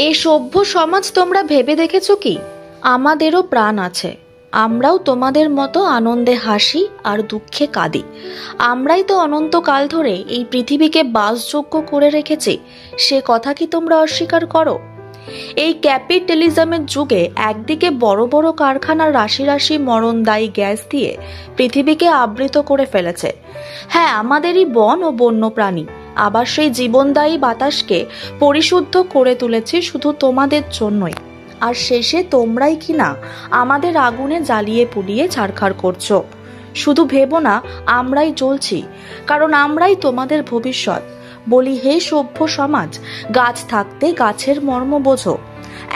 এই সভ্য সমাজ তোমরা ভেবে দেখেছো কি? আমাদেরও প্রাণ আছে, আমরাও তোমাদের মতো আনন্দে হাসি আর দুঃখে কাঁদি। আমরাই তো অনন্তকাল ধরে এই পৃথিবীকে বাসযোগ্য করে রেখেছি, সে কথা কি তোমরা অস্বীকার করো? এই ক্যাপিটালিজমের যুগে একদিকে বড় বড় কারখানার রাশি রাশি মরণদায়ী গ্যাস দিয়ে পৃথিবীকে আবৃত করে ফেলেছে। হ্যাঁ, আমাদেরই বন ও বন্য প্রাণী আবার সেই জীবনদায়ী বাতাসকে পরিশুদ্ধ করে তুলেছে শুধু তোমাদের জন্যই। আর শেষে তোমরাই কিনা আমাদের আগুনে জ্বালিয়ে পুড়িয়ে ছারখার করছো। শুধু ভেবো না আমরাই জ্বলছি, কারণ আমরাই তোমাদের ভবিষ্যৎ। বলি, হে সভ্য সমাজ, গাছ থাকতে গাছের মর্ম বোঝো।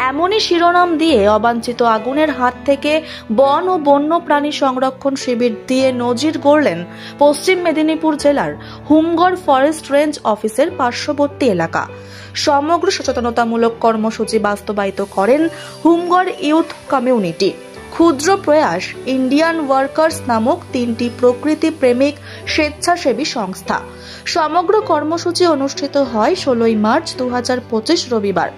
এমনই শিরোনাম দিয়ে অবাঞ্ছিত আগুনের হাত থেকে বন ও বন্য প্রাণী সংরক্ষণ শিবির দিয়ে নজির গড়লেন পশ্চিম মেদিনীপুর জেলার হুমগড় ফরেস্ট রেঞ্জ অফিসের পার্শ্ববর্তী এলাকা। সমগ্র সচেতনতামূলক কর্মসূচি বাস্তবায়িত করেন হুমগড় ইউথ কমিউনিটি, ক্ষুদ্র প্রয়াস, ইন্ডিয়ান ওয়ার্কার্স নামক তিনটি প্রকৃতি প্রেমিক স্বেচ্ছাসেবী সংস্থা। সমগ্র কর্মসূচি অনুষ্ঠিত হয় 16 মার্চ 2025 রবিবার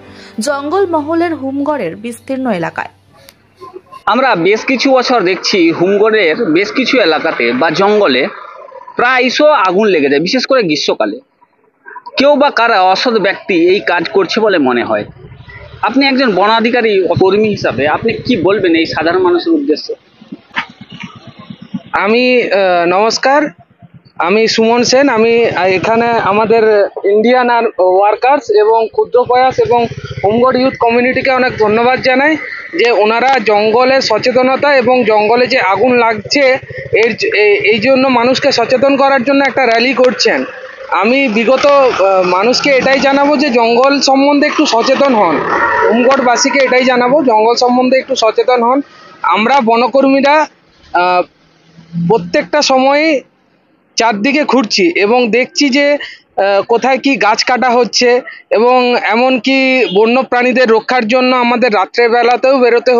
জঙ্গলমহলের হুমগড়ের বিস্তীর্ণ এলাকায়। আমরা বেশ কিছু বছর দেখছি হুমগড়ের বেশ কিছু এলাকাতে বা জঙ্গলে প্রায়শই আগুন লেগে যায়, বিশেষ করে গ্রীষ্মকালে। কেউ বা কারা অসৎ ব্যক্তি এই কাজ করছে বলে মনে হয়। আপনি একজন বনাধিকারী কর্মী হিসাবে আপনি কি বলবেন এই সাধারণ মানুষের উদ্দেশ্যে? নমস্কার, আমি সুমন সেন। আমি এখানে আমাদের ইন্ডিয়ান ওয়ার্কার্স এবং ক্ষুদ্র প্রয়াস এবং হুমগড় ইউথ কমিউনিটিকে অনেক ধন্যবাদ জানাই যে ওনারা জঙ্গলে সচেতনতা এবং জঙ্গলে যে আগুন লাগছে এই জন্য মানুষকে সচেতন করার জন্য একটা র্যালি করছেন। আমি বিগত মানুষকে এটাই জানাবো যে জঙ্গল সম্বন্ধে একটু সচেতন হন। হুমগড়বাসীকে এটাই জানাবো, জঙ্গল সম্বন্ধে একটু সচেতন হন। আমরা বনকর্মীরা প্রত্যেকটা সময়ে চারদিকে ঘুরছি এবং দেখছি যে কোথায় কি গাছ কাটা হচ্ছে এবং এমনকি বন্য প্রাণীদের রক্ষার জন্য আমাদের রাত্রের বেলাতেও বেরোতে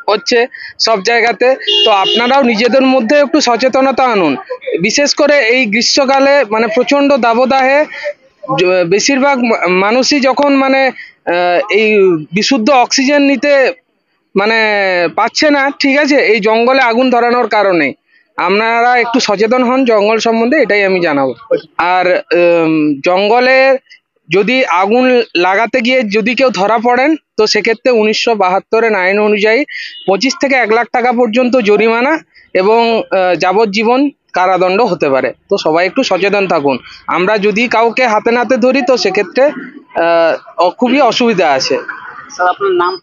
হচ্ছে সব জায়গাতে। তো আপনারাও নিজেদের মধ্যে একটু সচেতনতা আনুন। বিশেষ করে এই গ্রীষ্মকালে মানে প্রচণ্ড দাবদাহে বেশিরভাগ মানুষই যখন এই বিশুদ্ধ অক্সিজেন নিতে পাচ্ছে না, ঠিক আছে, এই জঙ্গলে আগুন ধরানোর কারণে। আপনারা একটু সচেতন হন জঙ্গল সম্বন্ধে, এটাই আমি জানাবো। আর জঙ্গলে যদি আগুন লাগাতে গিয়ে যদি কেউ ধরা পড়েন তো সেক্ষেত্রে 1972 আইন অনুযায়ী 25 থেকে 1 লাখ টাকা পর্যন্ত জরিমানা এবং যাবজ্জীবন কারাদণ্ড হতে পারে। তো সবাই একটু সচেতন থাকুন। আমরা যদি কাউকে হাতে নাতে ধরি তো সেক্ষেত্রে খুবই অসুবিধা আছে। স্যার, আপনার নাম?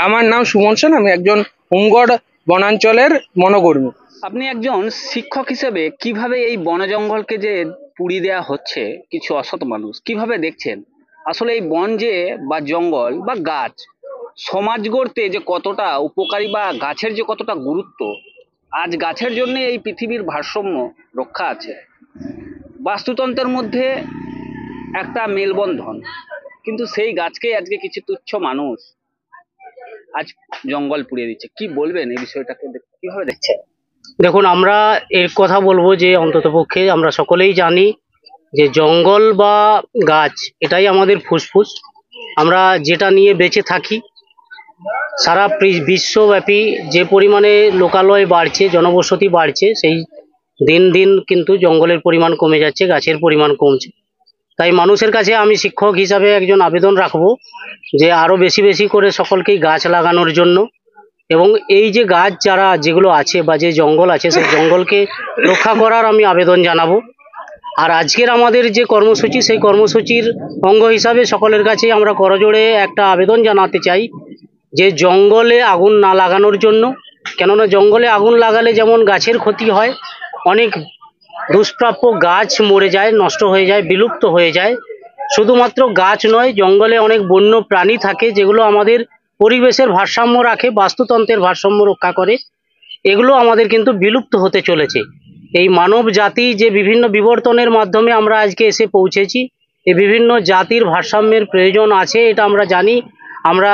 আমার নাম সুমন সেন, আমি একজন হুমগড় বনাঞ্চলের বনকর্মী। আপনি একজন শিক্ষক হিসেবে কিভাবে এই বন জঙ্গলকে যে পুড়িয়ে দেওয়া হচ্ছে কিছু অসৎ মানুষ, কিভাবে দেখছেন? আসলে এই বন যে বা জঙ্গল বা গাছ সমাজ গড়তে যে কতটা উপকারী বা গাছের যে কতটা গুরুত্ব, আজ গাছের জন্য এই পৃথিবীর ভারসাম্য রক্ষা আছে। বাস্তুতন্ত্রের মধ্যে একটা মেলবন্ধন, কিন্তু সেই গাছকে আজকে কিছু তুচ্ছ মানুষ আজ জঙ্গল পুড়িয়ে দিচ্ছে। কি বলবেন এই বিষয়টাকে, কিভাবে দেখছেন? দেখুন, আমরা এর কথা বলবো যে অন্ততপক্ষে আমরা সকলেই জানি যে জঙ্গল বা গাছ এটাই আমাদের ফুসফুস। আমরা যেটা নিয়ে বেঁচে থাকি। সারা বিশ্বব্যাপী যে পরিমাণে লোকালয় বাড়ছে, জনবসতি বাড়ছে, সেই দিন দিন কিন্তু জঙ্গলের পরিমাণ কমে যাচ্ছে, গাছের পরিমাণ কমছে। তাই মানুষের কাছে আমি শিক্ষক হিসাবে একজন আবেদন রাখবো যে আরও বেশি বেশি করে সকলকেই গাছ লাগানোর জন্য, এবং এই যে গাছ যেগুলো আছে বা যে জঙ্গল আছে সেই জঙ্গলকে রক্ষা করার আমি আবেদন জানাবো। আর আজকের আমাদের যে কর্মসূচি, সেই কর্মসূচির অঙ্গ হিসাবে সকলের কাছে আমরা করজোড়ে একটা আবেদন জানাতে চাই যে জঙ্গলে আগুন না লাগানোর জন্য। কেননা জঙ্গলে আগুন লাগালে যেমন গাছের ক্ষতি হয়, অনেক দুষ্প্রাপ্য গাছ মরে যায়, নষ্ট হয়ে যায়, বিলুপ্ত হয়ে যায়। শুধুমাত্র গাছ নয়, জঙ্গলে অনেক বন্য প্রাণী থাকে যেগুলো আমাদের পরিবেশের ভারসাম্য রাখে, বাস্তুতন্ত্রের ভারসাম্য রক্ষা করে। এগুলো আমাদের কিন্তু বিলুপ্ত হতে চলেছে। এই মানব জাতি যে বিভিন্ন বিবর্তনের মাধ্যমে আমরা আজকে এসে পৌঁছেছি, এই বিভিন্ন জাতির ভারসাম্যের প্রয়োজন আছে, এটা আমরা জানি। আমরা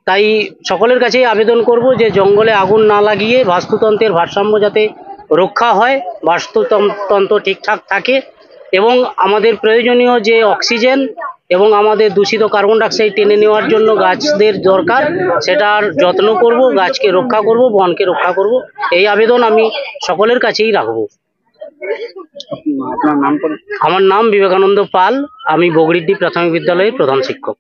তাই সকলের কাছেই আবেদন করব যে জঙ্গলে আগুন না লাগিয়ে বাস্তুতন্ত্রের ভারসাম্য যাতে রক্ষা হয়, বাস্তুতন্ত্র ঠিকঠাক থাকে এবং আমাদের প্রয়োজনীয় যে অক্সিজেন এবং আমাদের দূষিত কার্বন ডাইঅক্সাইড টেনে নেওয়ার জন্য গাছদের দরকার, সেটার যত্ন করব, গাছকে রক্ষা করব, বনকে রক্ষা করব, এই আবেদন আমি সকলের কাছেই রাখবো। আপনার নাম করে? আমার নাম বিবেকানন্দ পাল, আমি বগরিডি প্রাথমিক বিদ্যালয়ের প্রধান শিক্ষক।